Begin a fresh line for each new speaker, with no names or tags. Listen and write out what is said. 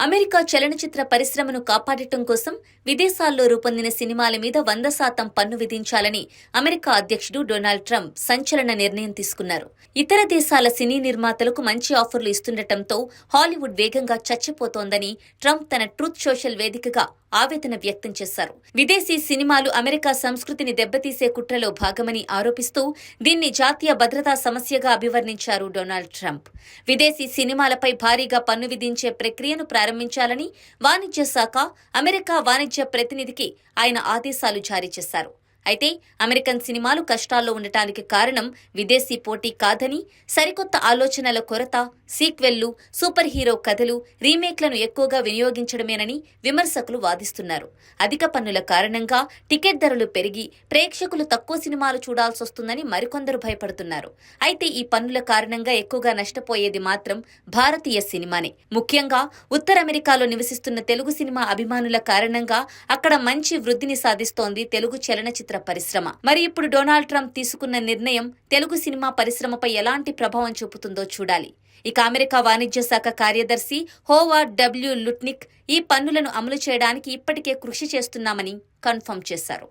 America చలనచిత్ర పరిశ్రమను కాపాడటం కోసం విదేశాల్లో రూపొందిన సినిమాల మీద 100% పన్ను విధించాలని అమెరికా అధ్యక్షుడు డొనాల్డ్ ట్రంప్ సంచలన నిర్ణయం తీసుకున్నారు. ఇతర దేశాల సినీ నిర్మాతలకు మంచి ఆఫర్లు ఇస్తుండటంతో హాలీవుడ్ వేగంగా చచ్చిపోతోందని ట్రంప్ తన ట్రూత్ సోషల్ వేదికగా ఆవేదన వ్యక్తం చేశారు. విదేశీ సినిమాలు అమెరికా సంస్కృతిని దెబ్బతీసే కుట్రలో భాగమని ఆరోపిస్తూ దీన్ని జాతీయ భద్రతా సమస్యగా అభివర్ణించారు డొనాల్డ్ ట్రంప్. విదేశీ సినిమాలపై భారీగా పన్ను విధించే ప్రక్రియను ప్రారంభించాలని వాణిజ్య శాఖ అమెరికా వాణిజ్య ప్రతినిధికి ఆయన ఆదేశాలు జారీ చేశారు. అయితే అమెరికన్ సినిమాలు కష్టాల్లో ఉండటానికి కారణం విదేశీ పోటీ కాదని, సరికొత్త ఆలోచనల కొరత, సీక్వెల్లు, సూపర్ హీరో కథలు, రీమేక్లను ఎక్కువగా వినియోగించడమేనని విమర్శకులు వాదిస్తున్నారు. అధిక పన్నుల కారణంగా టికెట్ ధరలు పెరిగి ప్రేక్షకులు తక్కువ సినిమాలు చూడాల్సొస్తుందని మరికొందరు భయపడుతున్నారు. అయితే ఈ పన్నుల కారణంగా ఎక్కువగా నష్టపోయేది మాత్రం భారతీయ సినిమానే. ముఖ్యంగా ఉత్తర అమెరికాలో నివసిస్తున్న తెలుగు సినిమా అభిమానుల కారణంగా అక్కడ మంచి వృద్ధిని సాధిస్తోంది తెలుగు చలనచిత్ర పరిశ్రమ. మరి ఇప్పుడు డొనాల్డ్ ట్రంప్ తీసుకున్న నిర్ణయం తెలుగు సినిమా పరిశ్రమపై ఎలాంటి ప్రభావం చూపుతుందో చూడాలి. ఇక అమెరికా వాణిజ్య శాఖ కార్యదర్శి హోవార్డ్ డబ్ల్యూ లుట్నిక్ ఈ పన్నులను అమలు చేయడానికి ఇప్పటికే కృషి చేస్తున్నామని కన్ఫర్మ్ చేశారు.